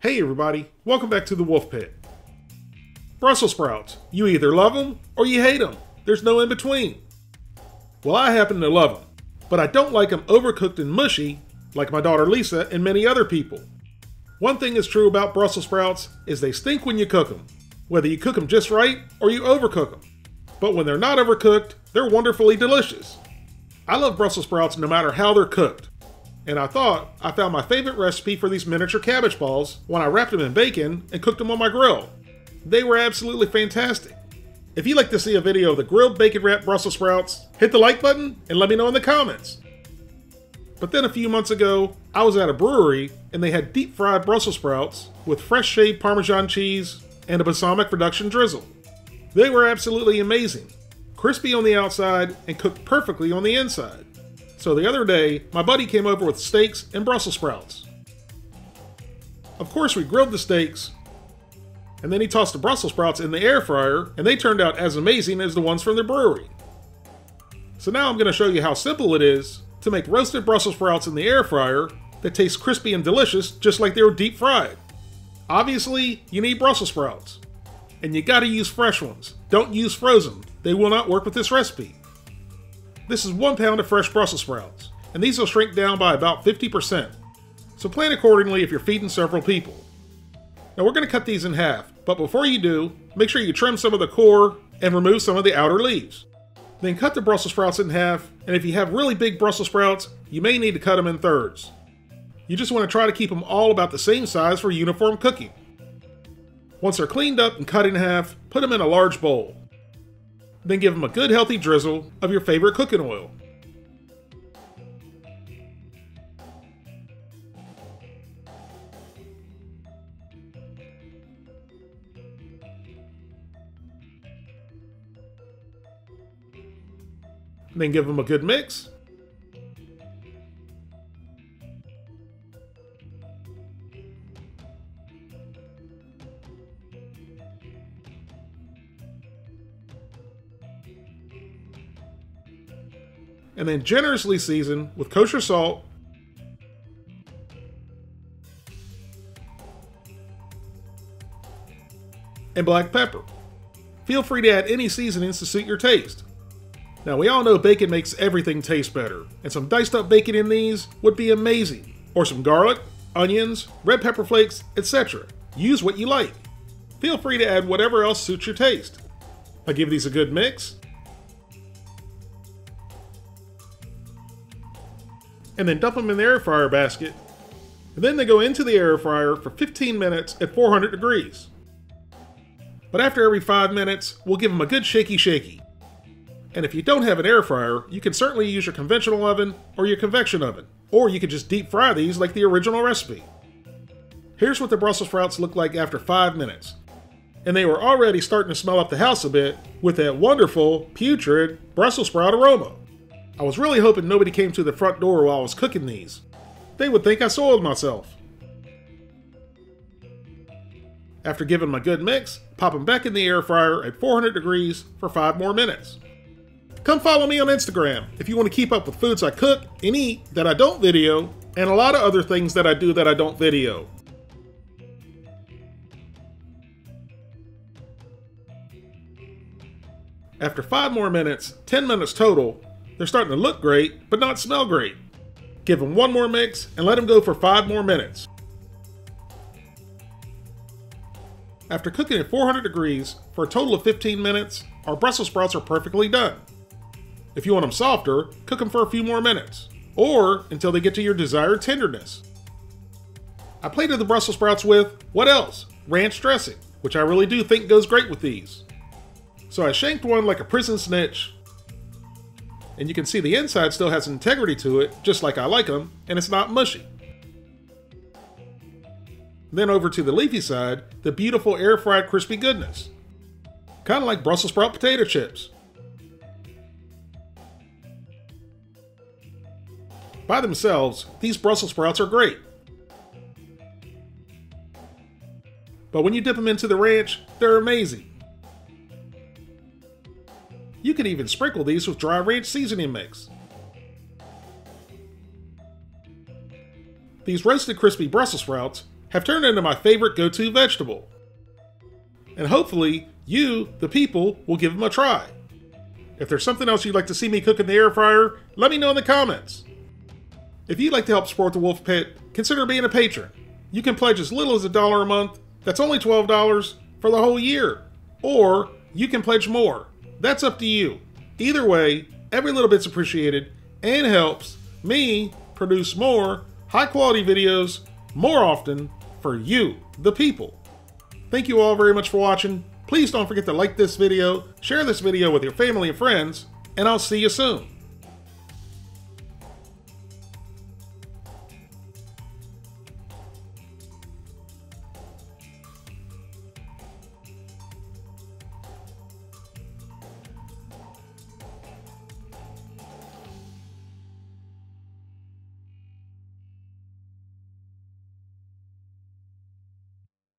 Hey everybody, welcome back to the Wolf Pit. Brussels sprouts. You either love them or you hate them. There's no in between. Well, I happen to love them, but I don't like them overcooked and mushy like my daughter Lisa and many other people. One thing is true about Brussels sprouts is they stink when you cook them, whether you cook them just right or you overcook them. But when they're not overcooked, they're wonderfully delicious. I love Brussels sprouts no matter how they're cooked. And I thought I found my favorite recipe for these miniature cabbage balls when I wrapped them in bacon and cooked them on my grill. They were absolutely fantastic. If you'd like to see a video of the grilled bacon wrapped Brussels sprouts, hit the like button and let me know in the comments. But then a few months ago, I was at a brewery and they had deep fried Brussels sprouts with fresh shaved Parmesan cheese and a balsamic reduction drizzle. They were absolutely amazing, crispy on the outside and cooked perfectly on the inside. So the other day, my buddy came over with steaks and Brussels sprouts. Of course, we grilled the steaks, and then he tossed the Brussels sprouts in the air fryer, and they turned out as amazing as the ones from the brewery. So now I'm going to show you how simple it is to make roasted Brussels sprouts in the air fryer that taste crispy and delicious just like they were deep fried. Obviously, you need Brussels sprouts. And you gotta use fresh ones. Don't use frozen. They will not work with this recipe. This is 1 pound of fresh Brussels sprouts, and these will shrink down by about 50%. So plan accordingly if you're feeding several people. Now we're going to cut these in half, but before you do, make sure you trim some of the core and remove some of the outer leaves. Then cut the Brussels sprouts in half, and if you have really big Brussels sprouts, you may need to cut them in thirds. You just want to try to keep them all about the same size for uniform cooking. Once they're cleaned up and cut in half, put them in a large bowl. Then give them a good healthy drizzle of your favorite cooking oil. Then give them a good mix. And then generously season with kosher salt, and black pepper. Feel free to add any seasonings to suit your taste. Now we all know bacon makes everything taste better, and some diced up bacon in these would be amazing. Or some garlic, onions, red pepper flakes, etc. Use what you like. Feel free to add whatever else suits your taste. Now give these a good mix. And then dump them in the air fryer basket, and then they go into the air fryer for 15 minutes at 400 degrees. But after every 5 minutes, we'll give them a good shaky. And if you don't have an air fryer, you can certainly use your conventional oven or your convection oven, or you could just deep fry these like the original recipe. Here's what the Brussels sprouts look like after 5 minutes. And they were already starting to smell up the house a bit with that wonderful, putrid Brussels sprout aroma. I was really hoping nobody came to the front door while I was cooking these. They would think I soiled myself. After giving them a good mix, pop them back in the air fryer at 400 degrees for 5 more minutes. Come follow me on Instagram if you want to keep up with foods I cook and eat that I don't video, and a lot of other things that I do that I don't video. After 5 more minutes, 10 minutes total, they're starting to look great, but not smell great. Give them 1 more mix and let them go for 5 more minutes. After cooking at 400 degrees for a total of 15 minutes, our Brussels sprouts are perfectly done. If you want them softer, cook them for a few more minutes, or until they get to your desired tenderness. I plated the Brussels sprouts with, what else? Ranch dressing, which I really do think goes great with these. So I shanked one like a prison snitch, and you can see the inside still has integrity to it, just like I like them, and it's not mushy. Then over to the leafy side, the beautiful air-fried crispy goodness. Kind of like Brussels sprout potato chips. By themselves, these Brussels sprouts are great. But when you dip them into the ranch, they're amazing. You could even sprinkle these with dry ranch seasoning mix. These roasted crispy Brussels sprouts have turned into my favorite go-to vegetable. And hopefully, you, the people, will give them a try. If there's something else you'd like to see me cook in the air fryer, let me know in the comments. If you'd like to help support the Wolf Pit, consider being a patron. You can pledge as little as $1 a month. That's only $12 for the whole year. Or you can pledge more. That's up to you. Either way, every little bit's appreciated and helps me produce more high-quality videos more often for you, the people. Thank you all very much for watching. Please don't forget to like this video, share this video with your family and friends, and I'll see you soon.